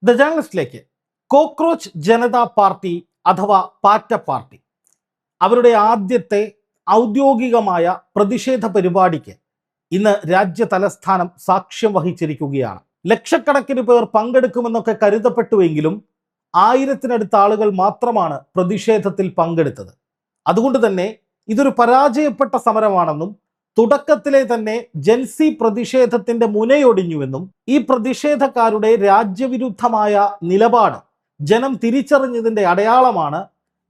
The ജേർണലിസ്റ്റിലേക്ക് cockroach Janata party അഥവാ പാറ്റ party അവരുടെ ആദ്യത്തെ ഔദ്യോഗികമായ പ്രതിഷേധ പരിപാടിക്ക് ഇന്ന് രാജ്യ തലസ്ഥാനം സാക്ഷ്യം വഹിച്ചിരിക്കുകയാണ്. ലക്ഷക്കണക്കിന് പേർ പങ്കെടുക്കുമെന്നൊക്കെ കരുതപ്പെട്ടുവെങ്കിലും ആയിരത്തിനടുത്ത ആളുകൾ മാത്രമാണ് പ്രതിഷേധത്തിൽ പങ്കെടുത്തത്. അതുകൊണ്ട് തന്നെ ഇതൊരു പരാജയപ്പെട്ട സമരമാണെന്നും തുടക്കത്തിലെ തന്നെ ജൻസി പ്രതിഷേധത്തിന്റെ മുനയൊടിഞ്ഞുവെന്നും ഈ പ്രതിഷേധക്കാരുടെ രാജ്യവിരുദ്ധമായ നിലപാട് ജനം തിരിച്ചറിഞ്ഞതിന്റെ അടയാളമാണ്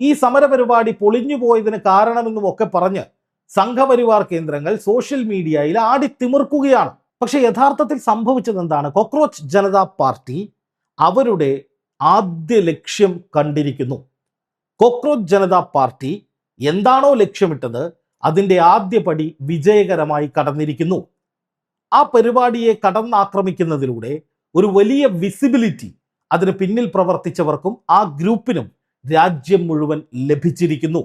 ഈ സമരപരിപാടി പൊളിഞ്ഞുപോയതിന് കാരണമെന്നും ഒക്കെ പറഞ്ഞ് സംഘപരിവാർ കേന്ദ്രങ്ങൾ സോഷ്യൽ മീഡിയയിൽ ആടിത്തിമിർക്കുകയാണ്. പക്ഷെ യഥാർത്ഥത്തിൽ സംഭവിച്ചത് എന്താണ്? കോക്രോച്ച് ജനതാ പാർട്ടി അവരുടെ ആദ്യ ലക്ഷ്യം കണ്ടിരിക്കുന്നു. കോക്രോച്ച് ജനതാ പാർട്ടി എന്താണോ ലക്ഷ്യമിട്ടത് അതിൻ്റെ ആദ്യ പടി വിജയകരമായി കടന്നിരിക്കുന്നു. ആ പരിപാടിയെ കടന്നാക്രമിക്കുന്നതിലൂടെ ഒരു വലിയ വിസിബിലിറ്റി അതിന് പിന്നിൽ പ്രവർത്തിച്ചവർക്കും ആ ഗ്രൂപ്പിനും രാജ്യം മുഴുവൻ ലഭിച്ചിരിക്കുന്നു.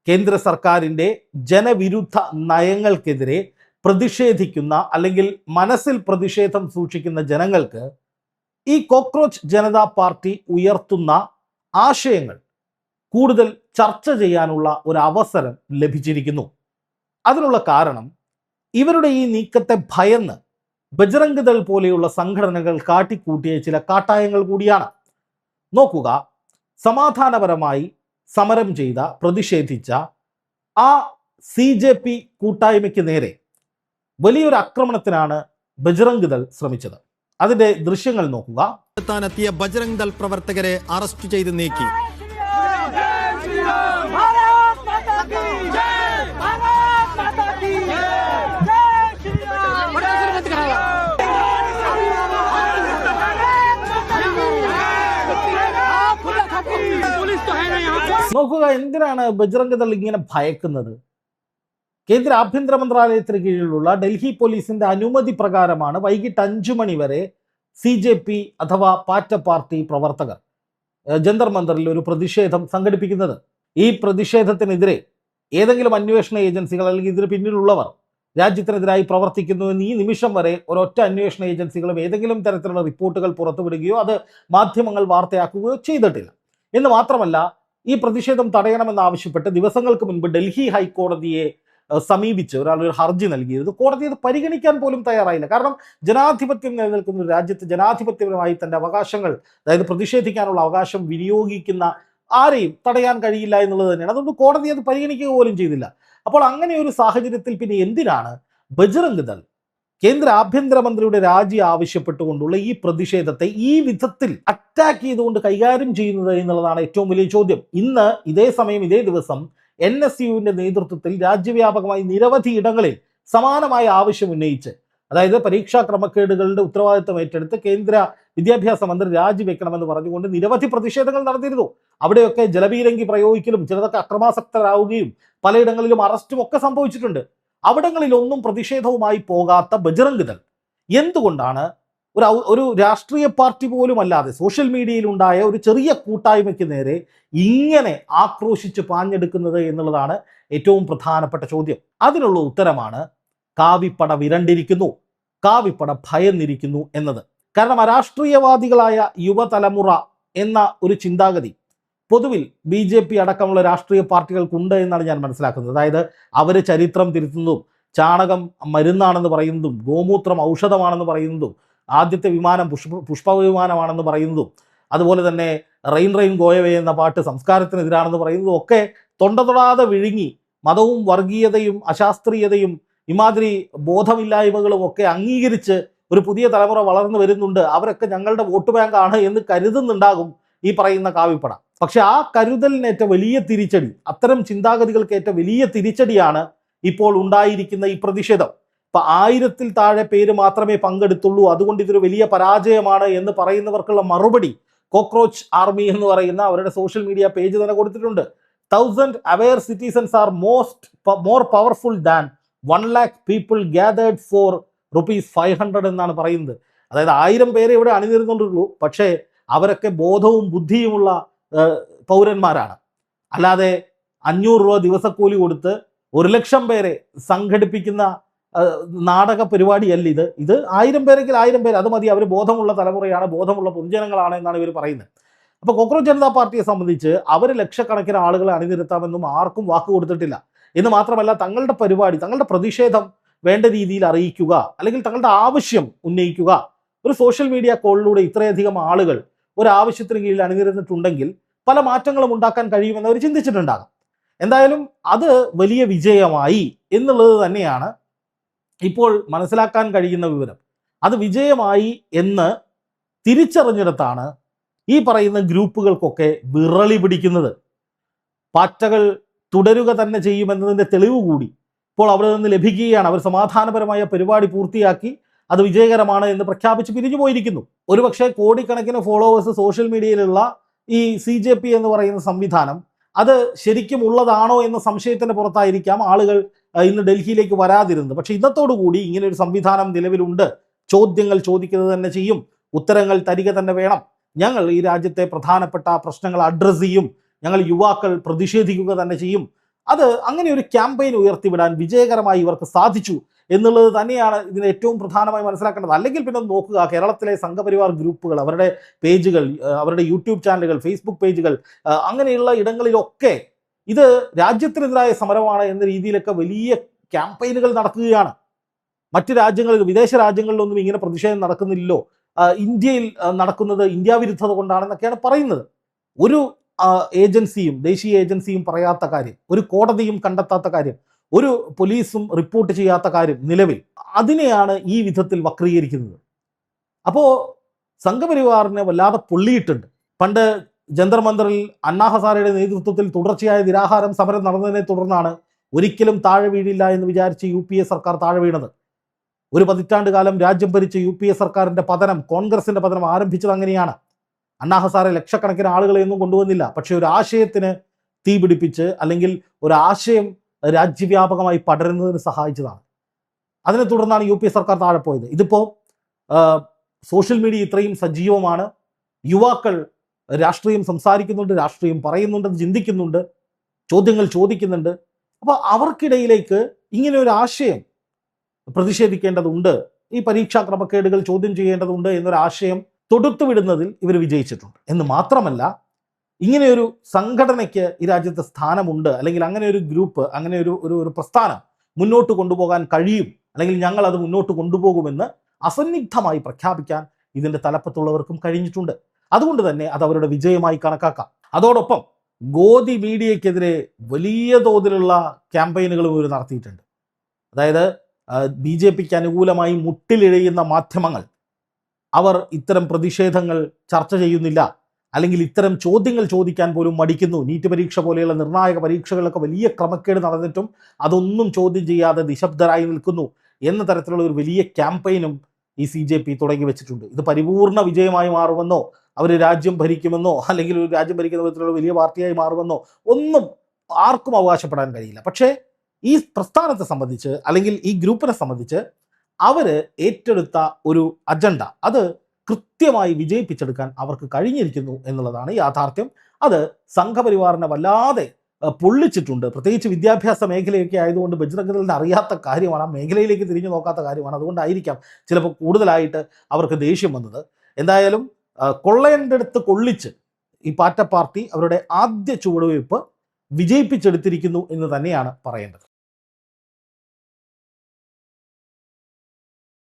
കേന്ദ്ര സർക്കാരിൻ്റെ ജനവിരുദ്ധ നയങ്ങൾക്കെതിരെ പ്രതിഷേധിക്കുന്ന അല്ലെങ്കിൽ മനസ്സിൽ പ്രതിഷേധം സൂക്ഷിക്കുന്ന ജനങ്ങൾക്ക് ഈ കോക്രോച്ച് ജനതാ പാർട്ടി ഉയർത്തുന്ന ആശയങ്ങൾ കൂടുതൽ ചർച്ച ചെയ്യാനുള്ള ഒരു അവസരം ലഭിച്ചിരിക്കുന്നു. അതിനുള്ള കാരണം ഇവരുടെ ഈ നീക്കത്തെ ഭയന്ന് ബജ്റംഗ് ദൾ പോലെയുള്ള സംഘടനകൾ കാട്ടിക്കൂട്ടിയ ചില കാട്ടായങ്ങൾ കൂടിയാണ്. നോക്കുക, സമാധാനപരമായി സമരം ചെയ്ത പ്രതിഷേധിച്ച ആ CJP കൂട്ടായ്മയ്ക്ക് നേരെ വലിയൊരു ആക്രമണത്തിനാണ് ബജ്റംഗ് ദൾ ശ്രമിച്ചത്. അതിന്റെ ദൃശ്യങ്ങൾ നോക്കുക. എത്തിയ ബജ്റംഗ് ദൾ പ്രവർത്തകരെ അറസ്റ്റ് ചെയ്ത് നീക്കി. നോക്കുക, എന്തിനാണ് ബജ്റംഗ് ദൾ ഇങ്ങനെ ഭയക്കുന്നത്? കേന്ദ്ര ആഭ്യന്തര മന്ത്രാലയത്തിന് കീഴിലുള്ള ഡൽഹി പോലീസിന്റെ അനുമതി പ്രകാരമാണ് വൈകിട്ട് 5 മണി വരെ CJP അഥവാ പാറ്റ പാർട്ടി പ്രവർത്തകർ ജന്തർ മന്ദറിൽ ഒരു പ്രതിഷേധം സംഘടിപ്പിക്കുന്നത്. ഈ പ്രതിഷേധത്തിനെതിരെ ഏതെങ്കിലും അന്വേഷണ ഏജൻസികൾ അല്ലെങ്കിൽ ഇതിന് പിന്നിലുള്ളവർ രാജ്യത്തിനെതിരായി പ്രവർത്തിക്കുന്നു എന്ന് ഈ നിമിഷം വരെ ഒരൊറ്റ അന്വേഷണ ഏജൻസികളും ഏതെങ്കിലും തരത്തിലുള്ള റിപ്പോർട്ടുകൾ പുറത്തുവിടുകയോ അത് മാധ്യമങ്ങൾ വാർത്തയാക്കുകയോ ചെയ്തിട്ടില്ല. എന്ന് മാത്രമല്ല, ഈ പ്രതിഷേധം തടയണമെന്നാവശ്യപ്പെട്ട് ദിവസങ്ങൾക്ക് മുൻപ് ഡൽഹി ഹൈക്കോടതിയെ സമീപിച്ച് ഒരാൾ ഒരു ഹർജി നൽകിയത് കോടതി അത് പരിഗണിക്കാൻ പോലും തയ്യാറായില്ല. കാരണം ജനാധിപത്യം നിലനിൽക്കുന്ന ഒരു രാജ്യത്ത് ജനാധിപത്യപരമായി തന്റെ അവകാശങ്ങൾ, അതായത് പ്രതിഷേധിക്കാനുള്ള അവകാശം വിനിയോഗിക്കുന്ന ആരെയും തടയാൻ കഴിയില്ല എന്നുള്ളത് തന്നെയാണ്. അതുകൊണ്ട് കോടതി അത് പരിഗണിക്കുക പോലും ചെയ്തില്ല. അപ്പോൾ അങ്ങനെ ഒരു സാഹചര്യത്തിൽ പിന്നെ എന്തിനാണ് ബജ്റംഗ് ദൾ കേന്ദ്ര ആഭ്യന്തരമന്ത്രിയുടെ രാജി ആവശ്യപ്പെട്ടുകൊണ്ടുള്ള ഈ പ്രതിഷേധത്തെ ഈ വിധത്തിൽ അറ്റാക്ക് ചെയ്തുകൊണ്ട് കൈകാര്യം ചെയ്യുന്നത് എന്നുള്ളതാണ് ഏറ്റവും വലിയ ചോദ്യം. ഇന്ന് ഇതേ സമയം ഇതേ ദിവസം NSUവിന്റെ നേതൃത്വത്തിൽ രാജ്യവ്യാപകമായി നിരവധി ഇടങ്ങളിൽ സമാനമായ ആവശ്യം ഉന്നയിച്ച്, അതായത് പരീക്ഷാ ക്രമക്കേടുകളുടെ ഉത്തരവാദിത്വം ഏറ്റെടുത്ത് കേന്ദ്ര വിദ്യാഭ്യാസ മന്ത്രി രാജിവെക്കണമെന്ന് പറഞ്ഞുകൊണ്ട് നിരവധി പ്രതിഷേധങ്ങൾ നടത്തിയിരുന്നു. അവിടെയൊക്കെ ജലപീരങ്കി പ്രയോഗിക്കലും ചിലതൊക്കെ അക്രമാസക്തരാവുകയും പലയിടങ്ങളിലും അറസ്റ്റും ഒക്കെ സംഭവിച്ചിട്ടുണ്ട്. അവിടങ്ങളിലൊന്നും പ്രതിഷേധവുമായി പോകാത്ത ബജ്റംഗ് ദൾ എന്തുകൊണ്ടാണ് ഒരു രാഷ്ട്രീയ പാർട്ടി പോലും അല്ലാതെ സോഷ്യൽ മീഡിയയിൽ ഉണ്ടായ ഒരു ചെറിയ കൂട്ടായ്മയ്ക്ക് നേരെ ഇങ്ങനെ ആക്രോശിച്ച് പാഞ്ഞെടുക്കുന്നത് എന്നുള്ളതാണ് ഏറ്റവും പ്രധാനപ്പെട്ട ചോദ്യം. അതിനുള്ള ഉത്തരമാണ് കാവിപ്പട വിരണ്ടിരിക്കുന്നു, കാവിപ്പട ഭയന്നിരിക്കുന്നു എന്നത്. കാരണം അരാഷ്ട്രീയവാദികളായ യുവതലമുറ എന്ന ഒരു ചിന്താഗതി പൊതുവിൽ BJP അടക്കമുള്ള രാഷ്ട്രീയ പാർട്ടികൾക്കുണ്ട് എന്നാണ് ഞാൻ മനസ്സിലാക്കുന്നത്. അതായത് അവർ ചരിത്രം തിരുത്തുന്നതും ചാണകം മരുന്നാണെന്ന് പറയുന്നതും ഗോമൂത്രം ഔഷധമാണെന്ന് പറയുന്നതും ആദ്യത്തെ വിമാനം പുഷ്പവിമാനമാണെന്ന് പറയുന്നതും അതുപോലെ തന്നെ റെയിൻ റെയിൻ ഗോയവേ എന്ന പാട്ട് സംസ്കാരത്തിനെതിരാണെന്ന് പറയുന്നതും ഒക്കെ തൊണ്ടതൊടാതെ വിഴുങ്ങി മതവും വർഗീയതയും അശാസ്ത്രീയതയും ഇമാതിരി ബോധമില്ലായ്മകളും ഒക്കെ അംഗീകരിച്ച് ഒരു പുതിയ തലമുറ വളർന്നു വരുന്നുണ്ട്, അവരൊക്കെ ഞങ്ങളുടെ വോട്ട് ബാങ്കാണ് എന്ന് കരുതുന്നുണ്ടാകും ഈ പറയുന്ന കാവിപ്പട. പക്ഷെ ആ കരുതലിനേറ്റ വലിയ തിരിച്ചടി, അത്തരം ചിന്താഗതികൾക്കേറ്റ വലിയ തിരിച്ചടിയാണ് ഇപ്പോൾ ഉണ്ടായിരിക്കുന്ന ഈ പ്രതിഷേധം. ഇപ്പൊ 1000-ൽ താഴെ പേര് മാത്രമേ പങ്കെടുത്തുള്ളൂ, അതുകൊണ്ട് ഇതൊരു വലിയ പരാജയമാണ് എന്ന് പറയുന്നവർക്കുള്ള മറുപടി കോക്രോച്ച് ആർമി എന്ന് പറയുന്ന അവരുടെ സോഷ്യൽ മീഡിയ പേജ് തന്നെ കൊടുത്തിട്ടുണ്ട്. 1000 aware citizens are more powerful than 1 lakh people gathered for ₹500 എന്നാണ് പറയുന്നത്. അതായത് 1000 പേരെ ഇവിടെ അണിനിരുന്നുള്ളൂ, പക്ഷേ അവരൊക്കെ ബോധവും ബുദ്ധിയുമുള്ള പൗരന്മാരാണ്. അല്ലാതെ 500 രൂപ ദിവസക്കൂലി കൊടുത്ത് 1 ലക്ഷം പേരെ സംഘടിപ്പിക്കുന്ന നാടക പരിപാടിയല്ല ഇത്. ഇത് 1000 പേരെങ്കിൽ 1000 പേര്, അത് മതി. അവർ ബോധമുള്ള തലമുറയാണ്, ബോധമുള്ള പൊതുജനങ്ങളാണ് എന്നാണ് ഇവർ പറയുന്നത്. അപ്പോൾ കോക്രോച്ച് ജനതാ പാർട്ടിയെ സംബന്ധിച്ച് അവർ ലക്ഷക്കണക്കിന് ആളുകളെ അണിനിരത്താമെന്നും ആർക്കും വാക്ക് കൊടുത്തിട്ടില്ല. എന്ന് മാത്രമല്ല, തങ്ങളുടെ പരിപാടി, തങ്ങളുടെ പ്രതിഷേധം വേണ്ട രീതിയിൽ അറിയിക്കുക, അല്ലെങ്കിൽ തങ്ങളുടെ ആവശ്യം ഉന്നയിക്കുക, ഒരു സോഷ്യൽ മീഡിയ കോളിലൂടെ ഇത്രയധികം ആളുകൾ ഒരു ആവശ്യത്തിന് കീഴിൽ അണിനിരന്നിട്ടുണ്ടെങ്കിൽ പല മാറ്റങ്ങളും ഉണ്ടാക്കാൻ കഴിയുമെന്ന് അവർ ചിന്തിച്ചിട്ടുണ്ടാകാം. എന്തായാലും അത് വലിയ വിജയമായി എന്നുള്ളത് തന്നെയാണ് ഇപ്പോൾ മനസ്സിലാക്കാൻ കഴിയുന്ന വിവരം. അത് വിജയമായി എന്ന് തിരിച്ചറിഞ്ഞിടത്താണ് ഈ പറയുന്ന ഗ്രൂപ്പുകൾക്കൊക്കെ വിറളി പിടിക്കുന്നത്. പാറ്റകൾ തുടരുക തന്നെ ചെയ്യുമെന്നതിൻ്റെ തെളിവ് കൂടി ഇപ്പോൾ അവിടെ നിന്ന് ലഭിക്കുകയാണ്. അവർ സമാധാനപരമായ പരിപാടി പൂർത്തിയാക്കി അത് വിജയകരമാണ് എന്ന് പ്രഖ്യാപിച്ച് പിരിഞ്ഞു പോയിരിക്കുന്നു. ഒരുപക്ഷെ കോടിക്കണക്കിന് ഫോളോവേഴ്സ് സോഷ്യൽ മീഡിയയിലുള്ള ഈ CJP എന്ന് പറയുന്ന സംവിധാനം അത് ശരിക്കും ഉള്ളതാണോ എന്ന സംശയത്തിന് പുറത്തായിരിക്കാം ആളുകൾ ഇന്ന് ഡൽഹിയിലേക്ക് വരാതിരുന്നത്. പക്ഷെ ഇന്നത്തോടുകൂടി ഇങ്ങനെ ഒരു സംവിധാനം നിലവിലുണ്ട്. ചോദ്യങ്ങൾ ചോദിക്കുന്നത് തന്നെ ചെയ്യും, ഉത്തരങ്ങൾ തരിക തന്നെ വേണം, ഞങ്ങൾ ഈ രാജ്യത്തെ പ്രധാനപ്പെട്ട പ്രശ്നങ്ങൾ അഡ്രസ്സ് ചെയ്യും, ഞങ്ങൾ യുവാക്കൾ പ്രതിഷേധിക്കുക തന്നെ ചെയ്യും. അത് അങ്ങനെ ഒരു ക്യാമ്പയിൻ ഉയർത്തിവിടാൻ വിജയകരമായി ഇവർക്ക് സാധിച്ചു എന്നുള്ളത് തന്നെയാണ് ഇതിന് ഏറ്റവും പ്രധാനമായി മനസ്സിലാക്കേണ്ടത്. അല്ലെങ്കിൽ പിന്നെ നോക്കുക, കേരളത്തിലെ സംഘപരിവാർ ഗ്രൂപ്പുകൾ, അവരുടെ പേജുകൾ, അവരുടെ യൂട്യൂബ് ചാനലുകൾ, ഫേസ്ബുക്ക് പേജുകൾ, അങ്ങനെയുള്ള ഇടങ്ങളിലൊക്കെ ഇത് രാജ്യത്തിനെതിരായ സമരമാണ് എന്ന രീതിയിലൊക്കെ വലിയ ക്യാമ്പയിനുകൾ നടക്കുകയാണ്. മറ്റ് രാജ്യങ്ങളിൽ, വിദേശ രാജ്യങ്ങളിലൊന്നും ഇങ്ങനെ പ്രതിഷേധം നടക്കുന്നില്ലല്ലോ, ഇന്ത്യയിൽ നടക്കുന്നത് ഇന്ത്യ വിരുദ്ധത കൊണ്ടാണെന്നൊക്കെയാണ് പറയുന്നത്. ഒരു ഏജൻസിയും, ദേശീയ ഏജൻസിയും പറയാത്ത കാര്യം, ഒരു കോടതിയും കണ്ടെത്താത്ത കാര്യം, ഒരു പോലീസും റിപ്പോർട്ട് ചെയ്യാത്ത കാര്യം നിലവിൽ, അതിനെയാണ് ഈ വിധത്തിൽ വക്രീകരിക്കുന്നത്. അപ്പോൾ സംഘപരിവാറിനെ വല്ലാതെ പൊള്ളിയിട്ടുണ്ട്. പണ്ട് ജന്തർ മന്ദറിൽ അണ്ണാ ഹസാരയുടെ നേതൃത്വത്തിൽ തുടർച്ചയായ നിരാഹാരം സമരം നടന്നതിനെ തുടർന്നാണ് ഒരിക്കലും താഴെ വീഴില്ല എന്ന് വിചാരിച്ച് UPA സർക്കാർ താഴെ വീണത്. ഒരു പതിറ്റാണ്ട് കാലം രാജ്യം ഭരിച്ച UPA സർക്കാരിന്റെ പതനം, കോൺഗ്രസിന്റെ പതനം ആരംഭിച്ചത് അങ്ങനെയാണ്. അണ്ണാ ഹസാരെ ലക്ഷക്കണക്കിന് ആളുകളെയൊന്നും കൊണ്ടുവന്നില്ല, പക്ഷെ ഒരു ആശയത്തിന് തീ പിടിപ്പിച്ച്, അല്ലെങ്കിൽ ഒരു ആശയം രാജ്യവ്യാപകമായി പടരുന്നതിന് സഹായിച്ചതാണ്. അതിനെ തുടർന്നാണ് UPA സർക്കാർ താഴെ പോയത്. ഇതിപ്പോൾ സോഷ്യൽ മീഡിയ ഇത്രയും സജീവമാണ്, യുവാക്കൾ രാഷ്ട്രീയം സംസാരിക്കുന്നുണ്ട്, രാഷ്ട്രീയം പറയുന്നുണ്ട്, ചിന്തിക്കുന്നുണ്ട്, ചോദ്യങ്ങൾ ചോദിക്കുന്നുണ്ട്. അപ്പോൾ അവർക്കിടയിലേക്ക് ഇങ്ങനെ ഒരു ആശയം പ്രതിഷേധിക്കേണ്ടതുണ്ട്, ഈ പരീക്ഷാ ക്രമക്കേടുകൾ ചോദ്യം ചെയ്യേണ്ടതുണ്ട് എന്നൊരാശയം തൊടുത്തുവിടുന്നതിൽ ഇവർ വിജയിച്ചിട്ടുണ്ട്. എന്ന് മാത്രമല്ല, ഇങ്ങനെയൊരു സംഘടനയ്ക്ക് ഈ രാജ്യത്തെ സ്ഥാനമുണ്ട്, അല്ലെങ്കിൽ അങ്ങനെ ഒരു ഗ്രൂപ്പ്, അങ്ങനെ ഒരു പ്രസ്ഥാനം മുന്നോട്ട് കൊണ്ടുപോകാൻ കഴിയും, അല്ലെങ്കിൽ ഞങ്ങൾ അത് മുന്നോട്ട് കൊണ്ടുപോകുമെന്ന് അസന്നിഗ്ധമായി പ്രഖ്യാപിക്കാൻ ഇതിൻ്റെ തലപ്പത്തുള്ളവർക്കും കഴിഞ്ഞിട്ടുണ്ട്. അതുകൊണ്ട് തന്നെ അത് അവരുടെ വിജയമായി കണക്കാക്കാം. അതോടൊപ്പം ഗോദി മീഡിയയ്ക്കെതിരെ വലിയ തോതിലുള്ള ക്യാമ്പയിനുകളും ഇവർ നടത്തിയിട്ടുണ്ട്. അതായത് BJPക്ക് അനുകൂലമായി മുട്ടിലിഴയുന്ന മാധ്യമങ്ങൾ, അവർ ഇത്തരം പ്രതിഷേധങ്ങൾ ചർച്ച ചെയ്യുന്നില്ല, അല്ലെങ്കിൽ ഇത്തരം ചോദ്യങ്ങൾ ചോദിക്കാൻ പോലും മടിക്കുന്നു. നീറ്റ് പരീക്ഷ പോലെയുള്ള നിർണായക പരീക്ഷകളിലൊക്കെ വലിയ ക്രമക്കേട് നടന്നിട്ടും അതൊന്നും ചോദ്യം ചെയ്യാതെ നിശബ്ദരായി നിൽക്കുന്നു എന്ന തരത്തിലുള്ള ഒരു വലിയ ക്യാമ്പയിനും ഈ CJP തുടങ്ങി വെച്ചിട്ടുണ്ട്. ഇത് പരിപൂർണ വിജയമായി മാറുമെന്നോ, അവർ രാജ്യം ഭരിക്കുമെന്നോ, അല്ലെങ്കിൽ ഒരു രാജ്യം ഭരിക്കുന്ന വിധത്തിലുള്ള വലിയ പാർട്ടിയായി മാറുമെന്നോ ഒന്നും ആർക്കും അവകാശപ്പെടാൻ കഴിയില്ല. പക്ഷേ ഈ പ്രസ്ഥാനത്തെ സംബന്ധിച്ച്, അല്ലെങ്കിൽ ഈ ഗ്രൂപ്പിനെ സംബന്ധിച്ച് അവർ ഏറ്റെടുത്ത ഒരു അജണ്ട, അത് കൃത്യമായി വിജയിപ്പിച്ചെടുക്കാൻ അവർക്ക് കഴിഞ്ഞിരിക്കുന്നു എന്നുള്ളതാണ് യാഥാർത്ഥ്യം. അത് സംഘപരിവാറിനെ വല്ലാതെ പൊള്ളിച്ചിട്ടുണ്ട്. പ്രത്യേകിച്ച് വിദ്യാഭ്യാസ മേഖലയൊക്കെ ആയതുകൊണ്ട് ബജ്രംഗ് അറിയാത്ത കാര്യമാണ്, ആ മേഖലയിലേക്ക് തിരിഞ്ഞു നോക്കാത്ത കാര്യമാണ്. അതുകൊണ്ടായിരിക്കാം ചിലപ്പോൾ കൂടുതലായിട്ട് അവർക്ക് ദേഷ്യം വന്നത്. എന്തായാലും കൊള്ളേൻ്റെ അടുത്ത് കൊള്ളിച്ച് ഈ പാർട്ടി അവരുടെ ആദ്യ ചുവടുവയ്പ് വിജയിപ്പിച്ചെടുത്തിരിക്കുന്നു എന്ന് തന്നെയാണ് പറയേണ്ടത്.